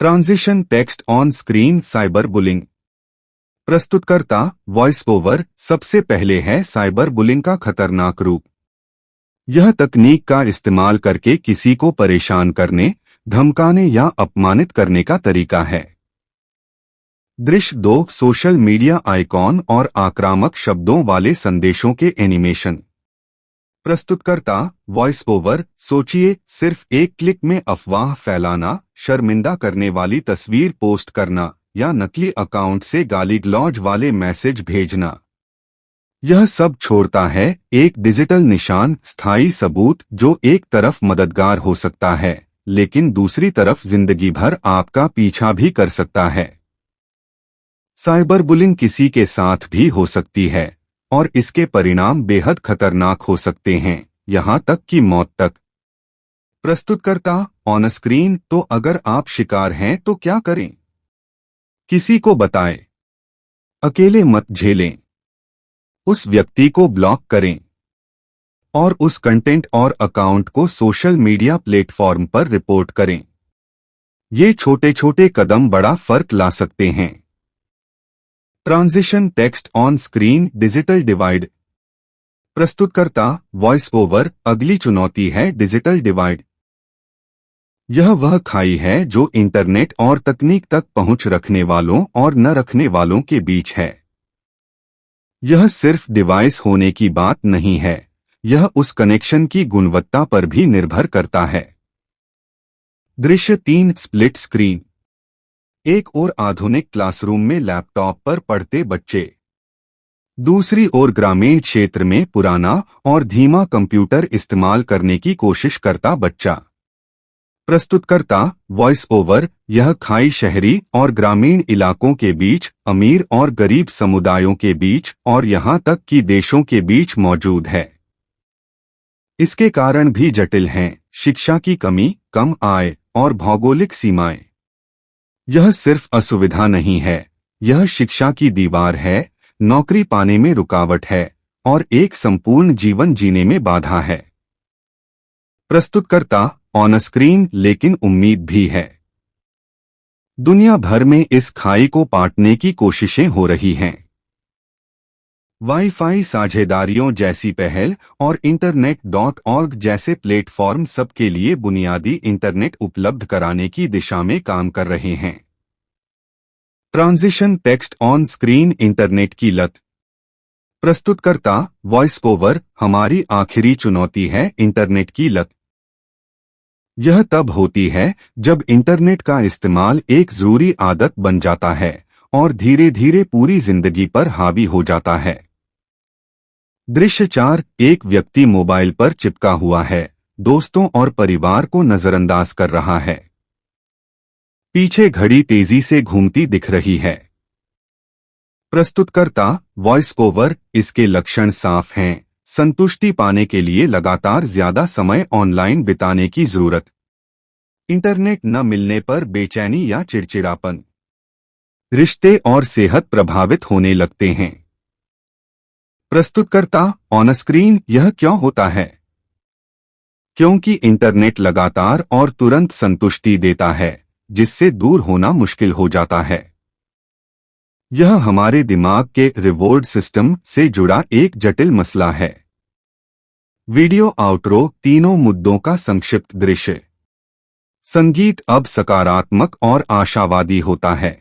Transition text on screen cyber bullying. प्रस्तुतकर्ता voice over. सबसे पहले है साइबर बुलिंग का खतरनाक रूप। यह तकनीक का इस्तेमाल करके किसी को परेशान करने, धमकाने या अपमानित करने का तरीका है। दृश्य 2। सोशल मीडिया आइकॉन और आक्रामक शब्दों वाले संदेशों के एनिमेशन। प्रस्तुतकर्ता voice over. सोचिए, सिर्फ एक क्लिक में अफवाह फैलाना, शर्मिंदा करने वाली तस्वीर पोस्ट करना या नकली अकाउंट से गाली गलौज वाले मैसेज भेजना। यह सब छोड़ता है एक डिजिटल निशान, स्थायी सबूत जो एक तरफ मददगार हो सकता है लेकिन दूसरी तरफ जिंदगी भर आपका पीछा भी कर सकता है। साइबर बुलिंग किसी के साथ भी हो सकती है और इसके परिणाम बेहद खतरनाक हो सकते हैं, यहां तक कि मौत तक। प्रस्तुतकर्ता ऑन स्क्रीन। तो अगर आप शिकार हैं तो क्या करें? किसी को बताएं, अकेले मत झेलें, उस व्यक्ति को ब्लॉक करें और उस कंटेंट और अकाउंट को सोशल मीडिया प्लेटफॉर्म पर रिपोर्ट करें। ये छोटे छोटे कदम बड़ा फर्क ला सकते हैं। Transition text on screen digital divide. प्रस्तुतकर्ता वॉइस ओवर। अगली चुनौती है डिजिटल डिवाइड। यह वह खाई है जो इंटरनेट और तकनीक तक पहुंच रखने वालों और न रखने वालों के बीच है। यह सिर्फ डिवाइस होने की बात नहीं है, यह उस कनेक्शन की गुणवत्ता पर भी निर्भर करता है। दृश्य 3। Split screen. एक ओर आधुनिक क्लासरूम में लैपटॉप पर पढ़ते बच्चे, दूसरी ओर ग्रामीण क्षेत्र में पुराना और धीमा कंप्यूटर इस्तेमाल करने की कोशिश करता बच्चा। प्रस्तुतकर्ता वॉइस ओवर। यह खाई शहरी और ग्रामीण इलाकों के बीच, अमीर और गरीब समुदायों के बीच और यहां तक कि देशों के बीच मौजूद है। इसके कारण भी जटिल हैं: शिक्षा की कमी, कम आय और भौगोलिक सीमाएं। यह सिर्फ असुविधा नहीं है, यह शिक्षा की दीवार है, नौकरी पाने में रुकावट है और एक संपूर्ण जीवन जीने में बाधा है। प्रस्तुतकर्ता ऑन स्क्रीन। लेकिन उम्मीद भी है। दुनिया भर में इस खाई को पाटने की कोशिशें हो रही हैं। वाईफाई साझेदारियों जैसी पहल और Internet.org जैसे प्लेटफॉर्म सबके लिए बुनियादी इंटरनेट उपलब्ध कराने की दिशा में काम कर रहे हैं। Transition text on screen internet की लत। प्रस्तुतकर्ता वॉइस ओवर। हमारी आखिरी चुनौती है इंटरनेट की लत। यह तब होती है जब इंटरनेट का इस्तेमाल एक जरूरी आदत बन जाता है और धीरे धीरे पूरी जिंदगी पर हावी हो जाता है। दृश्य 4। एक व्यक्ति मोबाइल पर चिपका हुआ है, दोस्तों और परिवार को नजरअंदाज कर रहा है। पीछे घड़ी तेजी से घूमती दिख रही है। प्रस्तुतकर्ता वॉइस ओवर। इसके लक्षण साफ हैं: संतुष्टि पाने के लिए लगातार ज्यादा समय ऑनलाइन बिताने की जरूरत, इंटरनेट न मिलने पर बेचैनी या चिड़चिड़ापन, रिश्ते और सेहत प्रभावित होने लगते हैं। प्रस्तुतकर्ता ऑन स्क्रीन। यह क्यों होता है? क्योंकि इंटरनेट लगातार और तुरंत संतुष्टि देता है, जिससे दूर होना मुश्किल हो जाता है। यह हमारे दिमाग के रिवॉर्ड सिस्टम से जुड़ा एक जटिल मसला है। Video outro. तीनों मुद्दों का संक्षिप्त दृश्य। संगीत अब सकारात्मक और आशावादी होता है।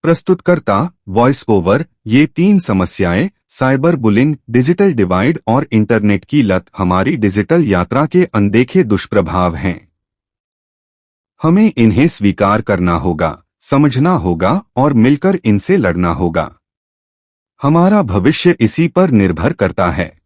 प्रस्तुतकर्ता वॉइस ओवर। ये 3 समस्याएं, साइबर बुलिंग, डिजिटल डिवाइड और इंटरनेट की लत, हमारी डिजिटल यात्रा के अनदेखे दुष्प्रभाव हैं। हमें इन्हें स्वीकार करना होगा, समझना होगा और मिलकर इनसे लड़ना होगा। हमारा भविष्य इसी पर निर्भर करता है।